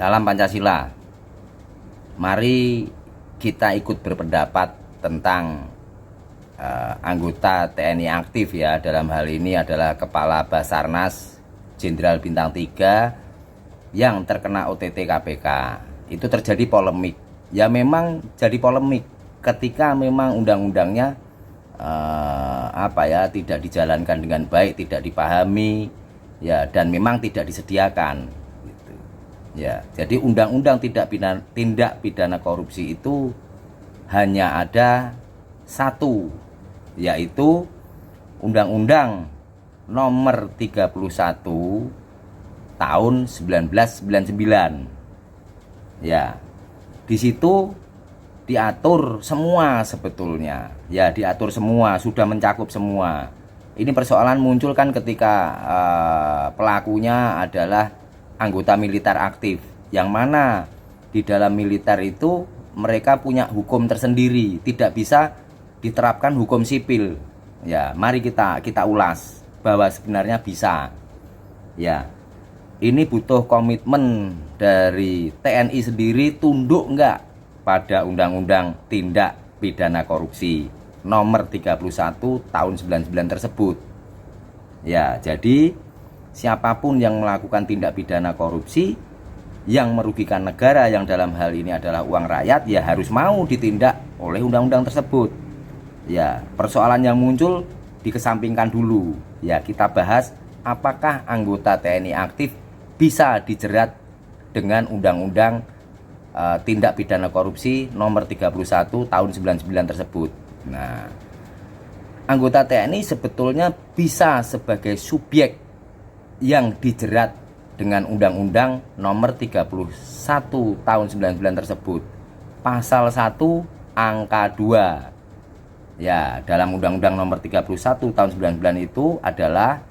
Salam Pancasila. Mari kita ikut berpendapat tentang anggota TNI aktif ya. Dalam hal ini adalah Kepala Basarnas Jenderal Bintang 3 yang terkena OTT KPK. Itu terjadi polemik. Ya memang jadi polemik ketika memang undang-undangnya tidak dijalankan dengan baik, tidak dipahami ya, dan memang tidak disediakan. Ya, jadi undang-undang tindak pidana korupsi itu hanya ada satu, yaitu Undang-Undang Nomor 31 Tahun 1999. Ya, di situ diatur semua sebetulnya. Ya, diatur semua, sudah mencakup semua. Ini persoalan muncul kan ketika pelakunya adalah anggota militer aktif, yang mana di dalam militer itu mereka punya hukum tersendiri, tidak bisa diterapkan hukum sipil. Ya, mari kita ulas bahwa sebenarnya bisa. Ya, ini butuh komitmen dari TNI sendiri, tunduk enggak pada Undang-Undang Tindak Pidana Korupsi Nomor 31 Tahun 99 tersebut. Ya, jadi siapapun yang melakukan tindak pidana korupsi yang merugikan negara, yang dalam hal ini adalah uang rakyat, ya harus mau ditindak oleh undang-undang tersebut. Ya, persoalan yang muncul dikesampingkan dulu. Ya, kita bahas apakah anggota TNI aktif bisa dijerat dengan undang-undang tindak pidana korupsi nomor 31 tahun 99 tersebut. Nah, anggota TNI sebetulnya bisa sebagai subjek yang dijerat dengan Undang-Undang Nomor 31 Tahun 99 tersebut. Pasal 1 angka 2. Ya, dalam Undang-Undang Nomor 31 Tahun 99 itu adalah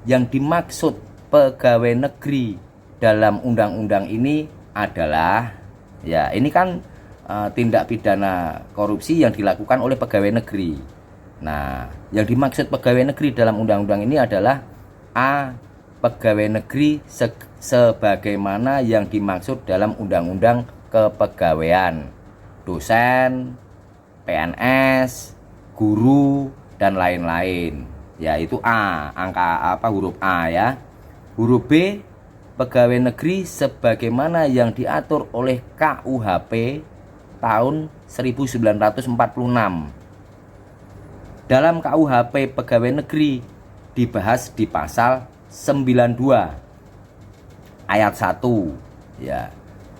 yang dimaksud pegawai negeri dalam undang-undang ini adalah, ya ini kan tindak pidana korupsi yang dilakukan oleh pegawai negeri. Nah, yang dimaksud pegawai negeri dalam undang-undang ini adalah A. Pegawai negeri sebagaimana yang dimaksud dalam Undang-Undang Kepegawaian, dosen, PNS, guru, dan lain-lain. Yaitu A, huruf A ya. Huruf B, pegawai negeri sebagaimana yang diatur oleh KUHP tahun 1946. Dalam KUHP pegawai negeri dibahas di pasal 92 ayat 1. Ya,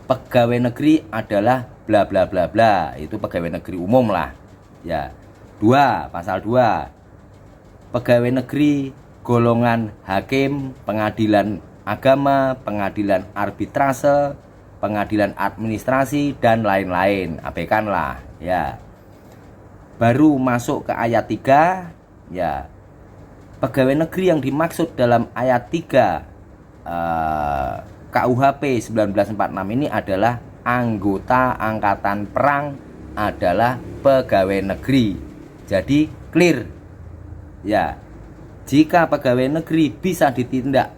pegawai negeri adalah bla bla bla bla, itu pegawai negeri umum lah. Ya. 2, pasal 2. Pegawai negeri golongan hakim, pengadilan agama, pengadilan arbitrase, pengadilan administrasi, dan lain-lain. Abaikanlah ya. Baru masuk ke ayat 3. Ya, pegawai negeri yang dimaksud dalam ayat 3 KUHP 1946 ini adalah anggota angkatan perang, adalah pegawai negeri. Jadi clear ya. Jika pegawai negeri bisa ditindak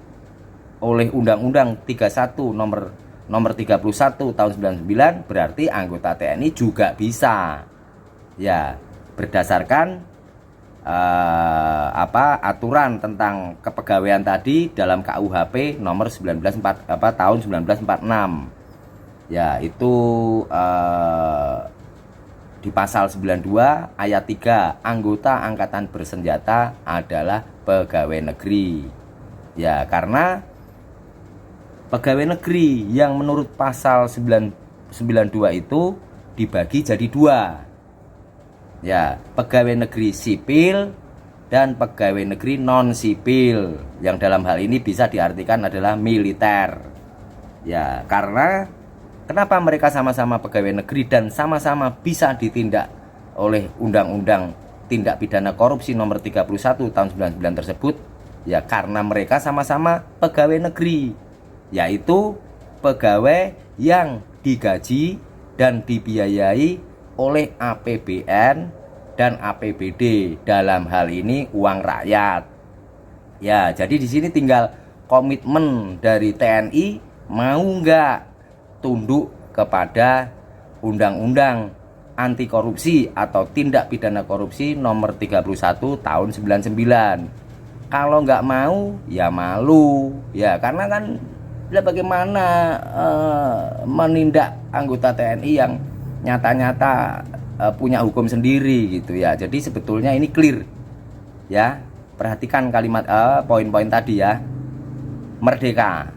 oleh Undang-Undang 31 nomor 31 tahun 99, berarti anggota TNI juga bisa. Ya, berdasarkan aturan tentang kepegawaian tadi dalam KUHP nomor tahun 1946. Ya, itu di pasal 92 ayat 3, anggota angkatan bersenjata adalah pegawai negeri. Ya, karena pegawai negeri yang menurut pasal 92 itu dibagi jadi 2. Ya, pegawai negeri sipil dan pegawai negeri non sipil, yang dalam hal ini bisa diartikan adalah militer. Ya, karena kenapa mereka sama-sama pegawai negeri dan sama-sama bisa ditindak oleh Undang-Undang Tindak Pidana Korupsi Nomor 31 Tahun 99 tersebut? Ya, karena mereka sama-sama pegawai negeri, yaitu pegawai yang digaji dan dibiayai oleh APBN dan APBD, dalam hal ini uang rakyat. Ya, jadi di sini tinggal komitmen dari TNI, mau nggak tunduk kepada Undang-Undang Anti Korupsi atau Tindak Pidana Korupsi nomor 31 tahun 99. Kalau nggak mau ya malu ya, karena kan ya bagaimana menindak anggota TNI yang nyata-nyata punya hukum sendiri gitu ya. Jadi sebetulnya ini clear ya, perhatikan kalimat poin-poin tadi ya. Merdeka